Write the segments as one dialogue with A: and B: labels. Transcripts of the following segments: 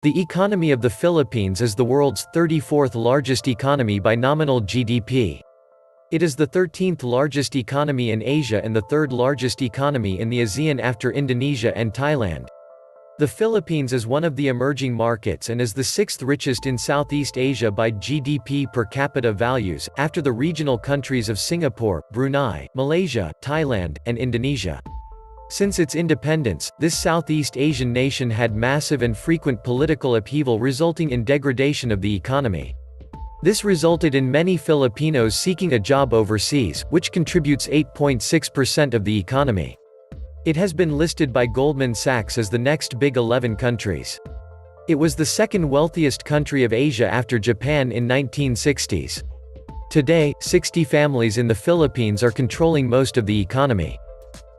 A: The economy of the Philippines is the world's 34th largest economy by nominal GDP. It is the 13th largest economy in Asia and the third largest economy in the ASEAN after Indonesia and Thailand. The Philippines is one of the emerging markets and is the sixth richest in Southeast Asia by GDP per capita values, after the regional countries of Singapore, Brunei, Malaysia, Thailand, and Indonesia. Since its independence, this Southeast Asian nation had massive and frequent political upheaval resulting in degradation of the economy. This resulted in many Filipinos seeking a job overseas, which contributes 8.6% of the economy. It has been listed by Goldman Sachs as the next big 11 countries. It was the second wealthiest country of Asia after Japan in 1960s. Today, 60 families in the Philippines are controlling most of the economy.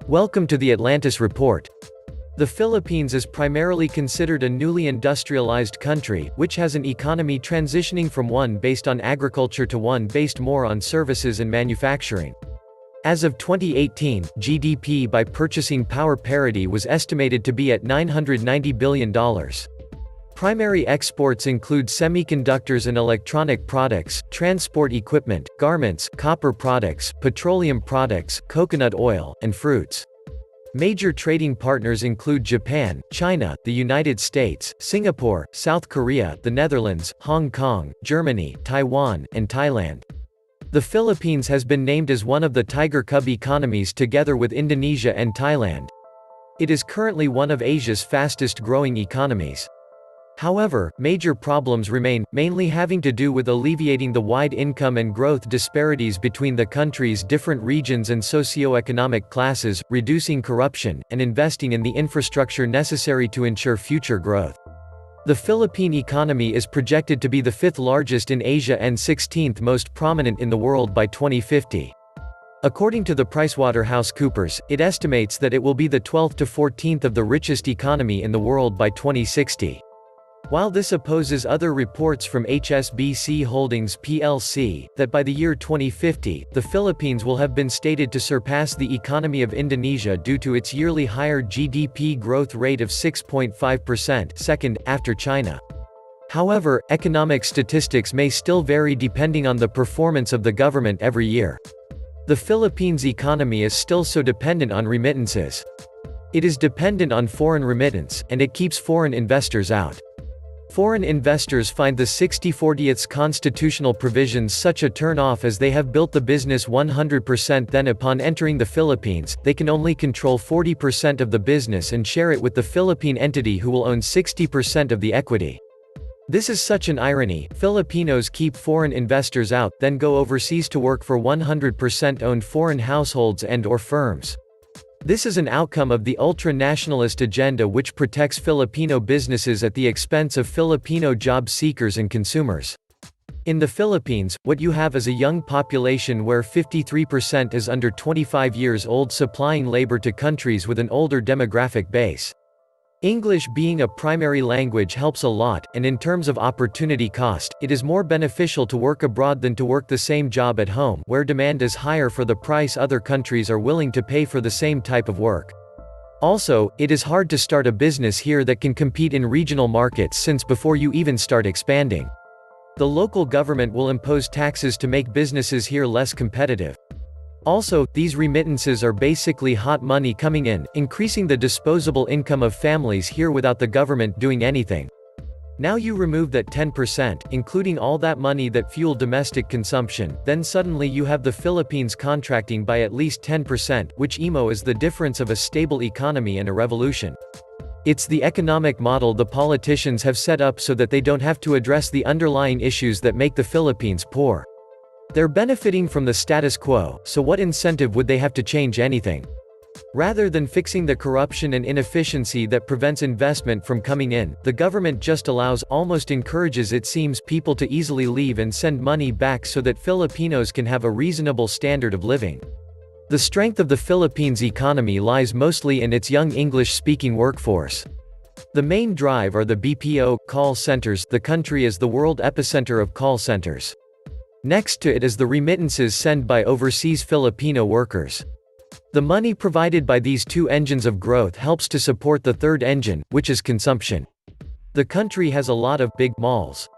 A: Welcome to the Atlantis Report. The Philippines is primarily considered a newly industrialized country, which has an economy transitioning from one based on agriculture to one based more on services and manufacturing. As of 2018, GDP by purchasing power parity was estimated to be at $990 billion. Primary exports include semiconductors and electronic products, transport equipment, garments, copper products, petroleum products, coconut oil, and fruits. Major trading partners include Japan, China, the United States, Singapore, South Korea, the Netherlands, Hong Kong, Germany, Taiwan, and Thailand. The Philippines has been named as one of the Tiger Cub economies together with Indonesia and Thailand. It is currently one of Asia's fastest-growing economies. However, major problems remain, mainly having to do with alleviating the wide income and growth disparities between the country's different regions and socio-economic classes, reducing corruption, and investing in the infrastructure necessary to ensure future growth. The Philippine economy is projected to be the fifth largest in Asia and 16th most prominent in the world by 2050. According to the PricewaterhouseCoopers, it estimates that it will be the 12th to 14th of the richest economy in the world by 2060. While this opposes other reports from HSBC Holdings plc, that by the year 2050, the Philippines will have been stated to surpass the economy of Indonesia due to its yearly higher GDP growth rate of 6.5%, second, after China. However, economic statistics may still vary depending on the performance of the government every year. The Philippines' economy is still so dependent on remittances. It is dependent on foreign remittance, and it keeps foreign investors out. Foreign investors find the 60/40th constitutional provisions such a turn-off as they have built the business 100%, then upon entering the Philippines, they can only control 40% of the business and share it with the Philippine entity who will own 60% of the equity. This is such an irony. Filipinos keep foreign investors out, then go overseas to work for 100% owned foreign households and/or firms. This is an outcome of the ultra-nationalist agenda which protects Filipino businesses at the expense of Filipino job seekers and consumers. In the Philippines, what you have is a young population where 53% is under 25 years old, supplying labor to countries with an older demographic base. English being a primary language helps a lot, and in terms of opportunity cost, it is more beneficial to work abroad than to work the same job at home, where demand is higher for the price other countries are willing to pay for the same type of work. Also, it is hard to start a business here that can compete in regional markets since before you even start expanding, the local government will impose taxes to make businesses here less competitive. Also, these remittances are basically hot money coming in, increasing the disposable income of families here without the government doing anything. Now you remove that 10%, including all that money that fuel domestic consumption, then suddenly you have the Philippines contracting by at least 10%, which is the difference of a stable economy and a revolution. It's the economic model the politicians have set up so that they don't have to address the underlying issues that make the Philippines poor. They're benefiting from the status quo, so what incentive would they have to change anything? Rather than fixing the corruption and inefficiency that prevents investment from coming in, the government just allows, almost encourages it seems, people to easily leave and send money back so that Filipinos can have a reasonable standard of living. The strength of the Philippines' economy lies mostly in its young English-speaking workforce. The main drive are the BPO call centers. The country is the world epicenter of call centers. Next to it is the remittances sent by overseas Filipino workers. The money provided by these two engines of growth helps to support the third engine, which is consumption. The country has a lot of big malls.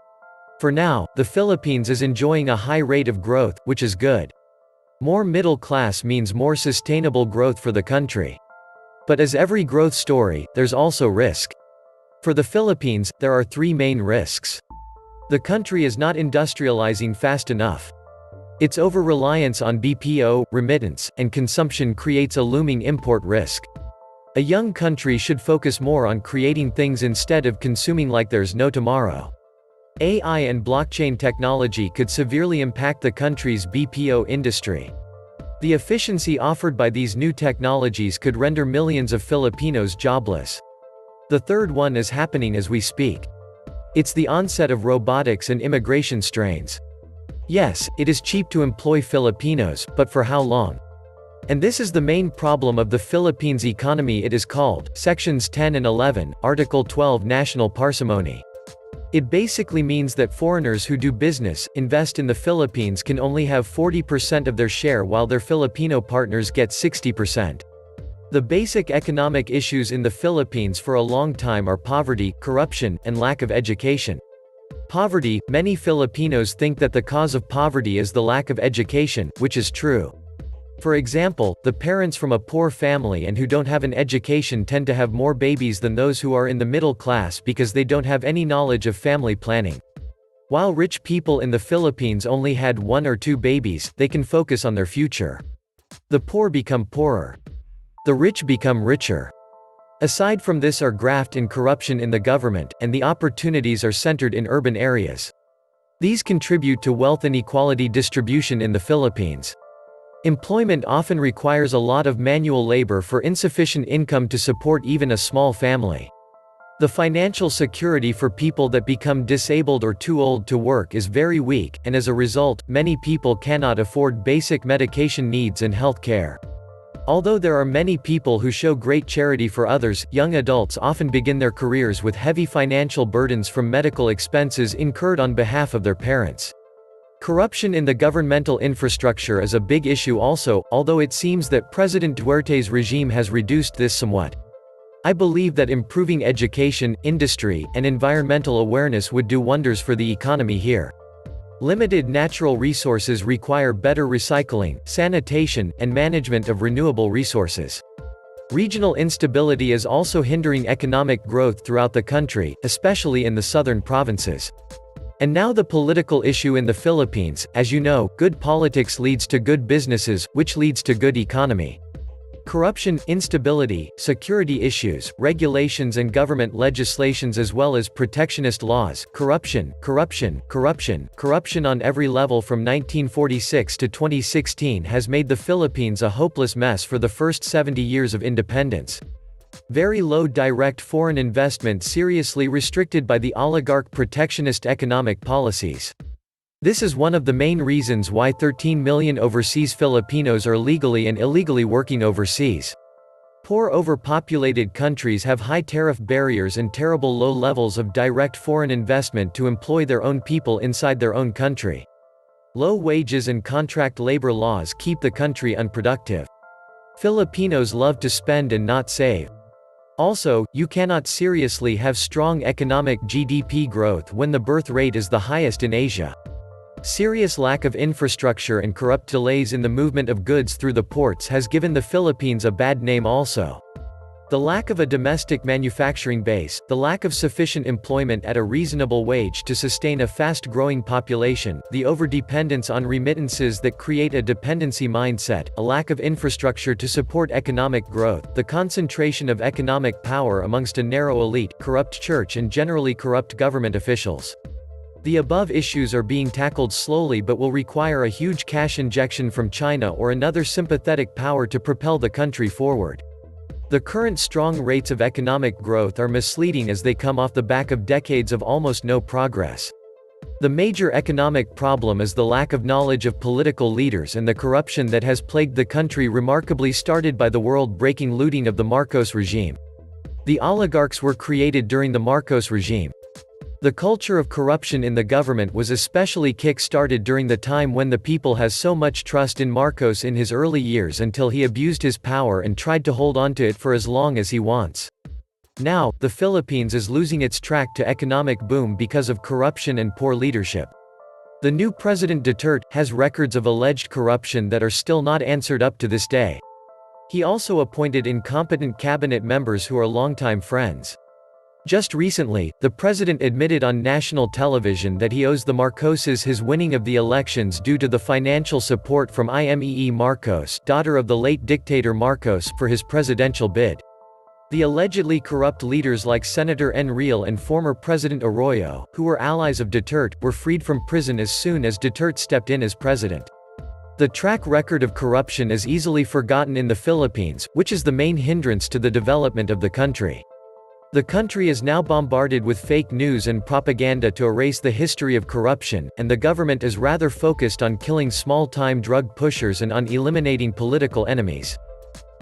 A: For now, the Philippines is enjoying a high rate of growth, which is good. More middle class means more sustainable growth for the country. But as every growth story, there's also risk. For the Philippines, there are three main risks. The country is not industrializing fast enough. Its over-reliance on BPO, remittance, and consumption creates a looming import risk. A young country should focus more on creating things instead of consuming like there's no tomorrow. AI and blockchain technology could severely impact the country's BPO industry. The efficiency offered by these new technologies could render millions of Filipinos jobless. The third one is happening as we speak. It's the onset of robotics and immigration strains. Yes, it is cheap to employ Filipinos, but for how long? And this is the main problem of the Philippines economy. It is called, Sections 10 and 11, Article 12 National Parsimony. It basically means that foreigners who do business, invest in the Philippines can only have 40% of their share while their Filipino partners get 60%. The basic economic issues in the Philippines for a long time are poverty, corruption, and lack of education. Poverty, many Filipinos think that the cause of poverty is the lack of education, which is true. For example, the parents from a poor family and who don't have an education tend to have more babies than those who are in the middle class because they don't have any knowledge of family planning. While rich people in the Philippines only had 1 or 2 babies, they can focus on their future. The poor become poorer. The rich become richer. Aside from this are graft and corruption in the government, and the opportunities are centered in urban areas. These contribute to wealth inequality distribution in the Philippines. Employment often requires a lot of manual labor for insufficient income to support even a small family. The financial security for people that become disabled or too old to work is very weak, and as a result, many people cannot afford basic medication needs and health care. Although there are many people who show great charity for others, young adults often begin their careers with heavy financial burdens from medical expenses incurred on behalf of their parents. Corruption in the governmental infrastructure is a big issue also, although it seems that President Duterte's regime has reduced this somewhat. I believe that improving education, industry, and environmental awareness would do wonders for the economy here. Limited natural resources require better recycling, sanitation, and management of renewable resources. Regional instability is also hindering economic growth throughout the country, especially in the southern provinces. And now the political issue in the Philippines. As you know, good politics leads to good businesses, which leads to good economy. Corruption, instability, security issues, regulations and government legislations as well as protectionist laws, corruption on every level from 1946 to 2016 has made the Philippines a hopeless mess for the first 70 years of independence. Very low direct foreign investment seriously restricted by the oligarch protectionist economic policies. This is one of the main reasons why 13 million overseas Filipinos are legally and illegally working overseas. Poor overpopulated countries have high tariff barriers and terrible low levels of direct foreign investment to employ their own people inside their own country. Low wages and contract labor laws keep the country unproductive. Filipinos love to spend and not save. Also, you cannot seriously have strong economic GDP growth when the birth rate is the highest in Asia. Serious lack of infrastructure and corrupt delays in the movement of goods through the ports has given the Philippines a bad name also. The lack of a domestic manufacturing base, the lack of sufficient employment at a reasonable wage to sustain a fast-growing population, the overdependence on remittances that create a dependency mindset, a lack of infrastructure to support economic growth, the concentration of economic power amongst a narrow elite, corrupt church and generally corrupt government officials. The above issues are being tackled slowly but will require a huge cash injection from China or another sympathetic power to propel the country forward. The current strong rates of economic growth are misleading as they come off the back of decades of almost no progress. The major economic problem is the lack of knowledge of political leaders and the corruption that has plagued the country, remarkably started by the world-breaking looting of the Marcos regime. The oligarchs were created during the Marcos regime. The culture of corruption in the government was especially kick-started during the time when the people has so much trust in Marcos in his early years until he abused his power and tried to hold on to it for as long as he wants. Now, the Philippines is losing its track to economic boom because of corruption and poor leadership. The new President Duterte has records of alleged corruption that are still not answered up to this day. He also appointed incompetent cabinet members who are longtime friends. Just recently, the president admitted on national television that he owes the Marcoses his winning of the elections due to the financial support from Imee Marcos, daughter of the late dictator Marcos, for his presidential bid. The allegedly corrupt leaders like Senator Enrile and former President Arroyo, who were allies of Duterte, were freed from prison as soon as Duterte stepped in as president. The track record of corruption is easily forgotten in the Philippines, which is the main hindrance to the development of the country. The country is now bombarded with fake news and propaganda to erase the history of corruption, and the government is rather focused on killing small-time drug pushers and on eliminating political enemies.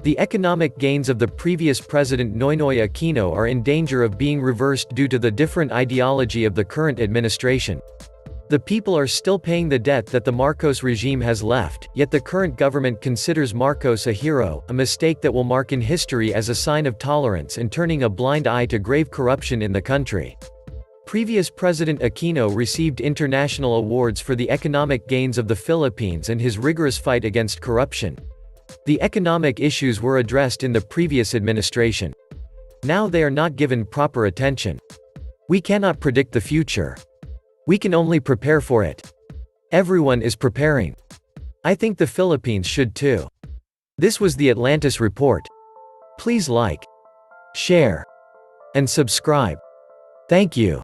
A: The economic gains of the previous president Noynoy Aquino are in danger of being reversed due to the different ideology of the current administration. The people are still paying the debt that the Marcos regime has left, yet the current government considers Marcos a hero, a mistake that will mark in history as a sign of tolerance and turning a blind eye to grave corruption in the country. Previous President Aquino received international awards for the economic gains of the Philippines and his rigorous fight against corruption. The economic issues were addressed in the previous administration. Now they are not given proper attention. We cannot predict the future. We can only prepare for it. Everyone is preparing. I think the Philippines should too. This was the Atlantis Report. Please like, share, and subscribe. Thank you.